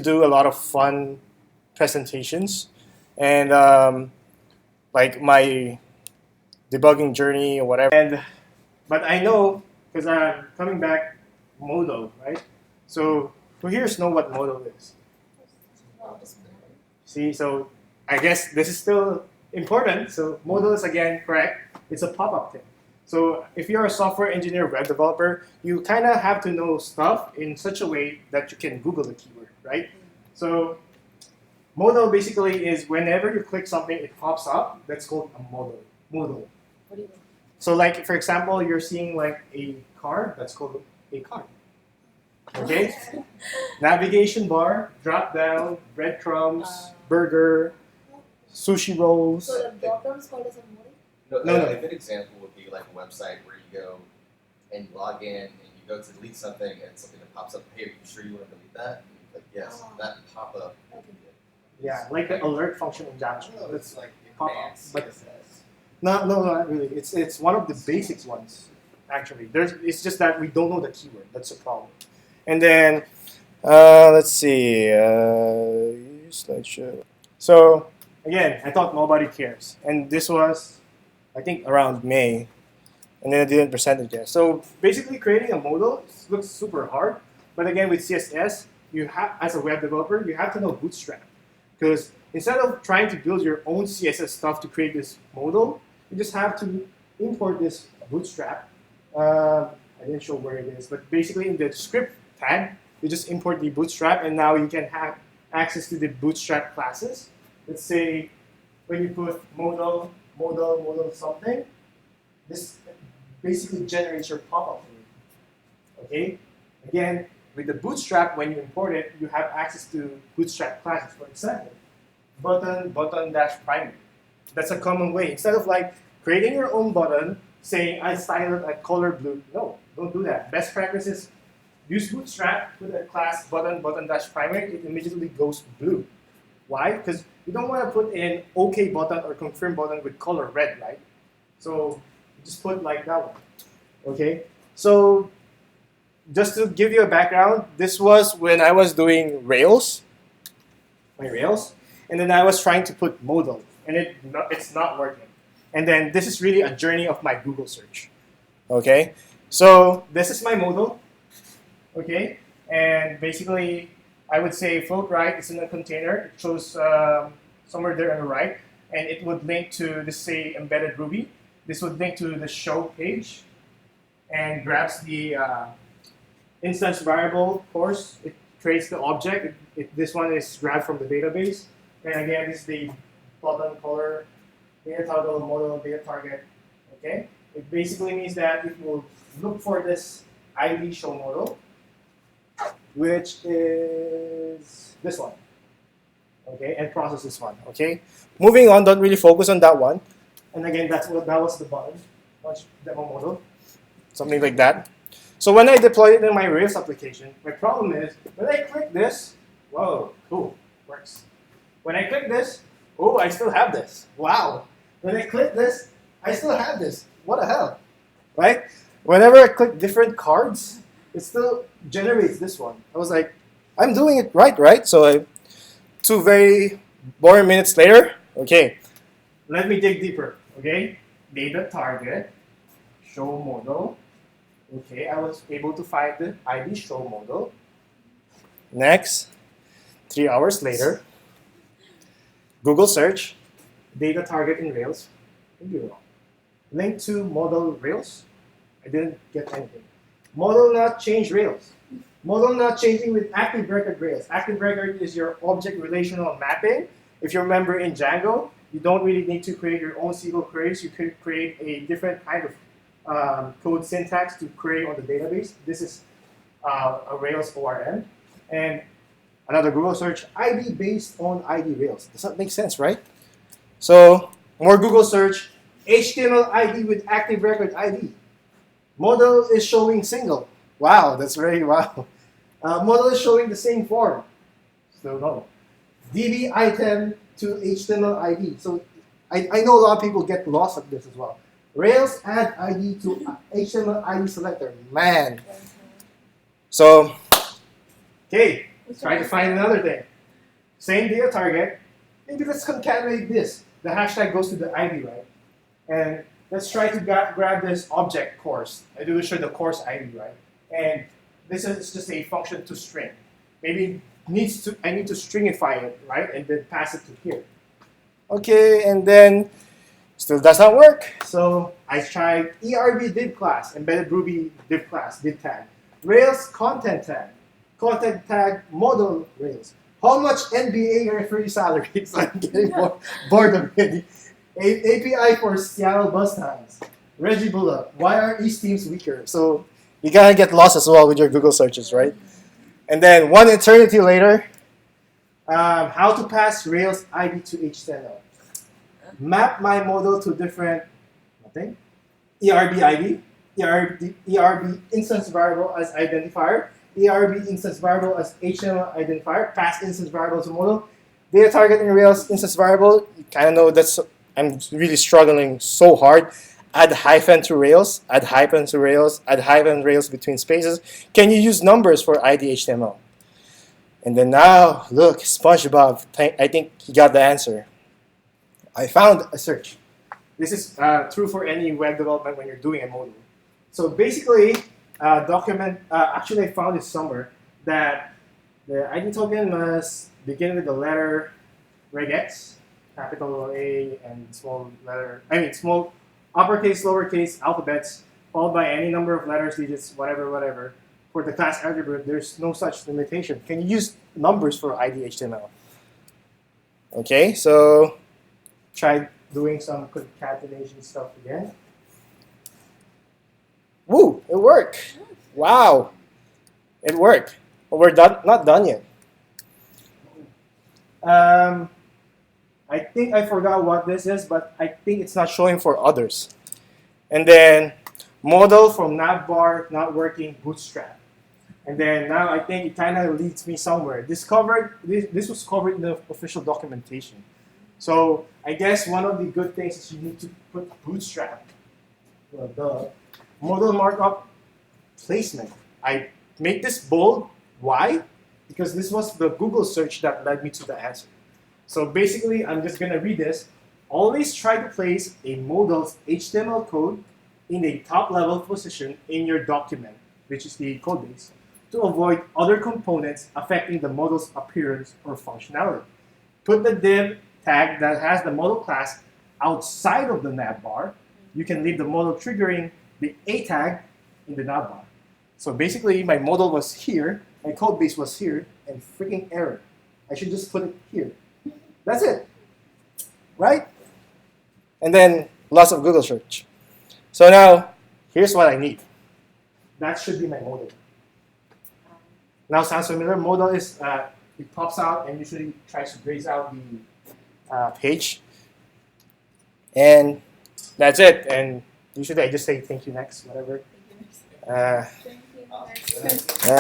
do a lot of fun presentations and like my debugging journey or whatever. But I know because I'm coming back Modal, right? So who here know what Modal is? See, so I guess this is still important. So Modal is again correct. It's a pop-up thing. So if you're a software engineer, web developer, you kind of have to know stuff in such a way that you can Google the keyword, right? So modal basically is whenever you click something, it pops up. That's called a modal. Modal. What do you mean? So like, for example, you're seeing like a car. That's called a car. Okay? Navigation bar, drop down, breadcrumbs, burger, sushi rolls. So the bottom is called as a modal? No. A good example would be like a website where you go and you log in and you go to delete something and something that pops up, hey, are you sure you want to delete that? And you're like, yes, that pop up. Okay. Yeah, like the alert function in Java. That's like pop up. advanced But CSS. no, not really. It's one of the basics ones, actually. It's just that we don't know the keyword. That's the problem. And then, let's see, slideshow. So, again, I thought nobody cares. And this was, I think, around May. And then I didn't present it yet. So, basically, creating a modal looks super hard. But again, with CSS, you have, as a web developer, you have to know Bootstrap. Because instead of trying to build your own CSS stuff to create this modal, you just have to import this Bootstrap. I didn't show where it is, but basically in the script tag, you just import the Bootstrap, and now you can have access to the Bootstrap classes. Let's say when you put modal something, this basically generates your pop-up. Okay? Again, with the Bootstrap, when you import it, you have access to Bootstrap classes. For example, button dash primary. That's a common way. Instead of like creating your own button, saying I style it at color blue. No, don't do that. Best practice is use Bootstrap with a class button dash primary. It immediately goes blue. Why? Because you don't want to put in OK button or confirm button with color red, right? So just put like that one. Okay. So just to give you a background, this was when I was doing Rails, and then I was trying to put modal, and it's not working. And then this is really a journey of my Google search. Okay, so this is my modal. Okay, and basically I would say float right is in a container. It shows somewhere there on the right, and it would link to this say embedded Ruby. This would link to the show page, and grabs the instance variable. Of course, it creates the object. This one is grabbed from the database, and again, this is the button color. Data toggle modal data target. Okay, it basically means that it will look for this ID show modal, which is this one. Okay, and process this one. Okay, moving on. Don't really focus on that one. And again, that was the button. Watch demo modal, something like that. So when I deploy it in my Rails application, my problem is when I click this. Whoa, cool, works. When I click this. Oh, I still have this. Wow. When I click this, I still have this. What the hell? Right? Whenever I click different cards, it still generates this one. I was like, I'm doing it right? So 2 very boring minutes later, okay, let me dig deeper. Okay, data target, show modal. Okay, I was able to find the ID show modal. Next, 3 hours later, Google search, data target in Rails, link to modal Rails. I didn't get anything. Modal not change Rails. Modal not changing with active record Rails. Active record is your object relational mapping. If you remember in Django, you don't really need to create your own SQL queries. You could create a different kind of code syntax to query on the database. This is a Rails ORM. And another Google search, ID based on ID Rails. Does that make sense, right? So, more Google search, HTML ID with active record ID. Modal is showing single. Wow, that's very wow. Modal is showing the same form. So, no. DB item to HTML ID. So, I know a lot of people get lost at this as well. Rails add ID to HTML ID selector. Man. So, okay. Try to find another thing. Same data target. Maybe let's concatenate this. The hashtag goes to the ID, right? And let's try to grab this object course. I do show the course ID, right? And this is just a function to string. Maybe I need to stringify it, right? And then pass it to here. Okay, and then still does not work. So I tried ERB div class, embedded Ruby div class, div tag, Rails content tag, modal Rails. How much NBA referee salaries? I'm getting bored already. API for Seattle bus times. Reggie Bullock. Why are East teams weaker? So you gotta get lost as well with your Google searches, right? And then one eternity later, how to pass Rails ID to HTML. Map my model to different ERB ID, ERB instance variable as identifier, ERB instance variable as HTML identifier, pass instance variable to model, data target in Rails instance variable. You kind of know that's I'm really struggling so hard. Add hyphen to Rails, add hyphen to Rails, add hyphen Rails between spaces. Can you use numbers for ID HTML? And then now, look, SpongeBob, I think he got the answer. I found a search. This is true for any web development when you're doing a modal. So basically, actually I found this somewhere that the ID token must begin with the letter regex, capital A and small uppercase, lowercase alphabets, followed by any number of letters, digits, whatever. For the class attribute, there's no such limitation. Can you use numbers for ID HTML? Okay, so try doing some concatenation stuff again. Woo, it worked. Wow, it worked. But we're not done yet. I think I forgot what this is, but I think it's not showing for others. And then modal from navbar not working, bootstrap. And then now I think it kind of leads me somewhere. This was covered in the official documentation. So I guess one of the good things is you need to put bootstrap. Well, the modal markup placement. I make this bold. Why? Because this was the Google search that led me to the answer. So basically, I'm just going to read this. Always try to place a modal's HTML code in a top-level position in your document, which is the code base, to avoid other components affecting the model's appearance or functionality. Put the div tag that has the modal class outside of the navbar. You can leave the modal triggering the A tag in the navbar. So basically, my modal was here, my code base was here, and freaking error. I should just put it here. That's it, right? And then lots of Google search. So now, here's what I need. That should be my modal. Now sounds familiar. Modal is, it pops out and usually tries to graze out the page. And that's it. And usually I just say thank you next, whatever. Thank you.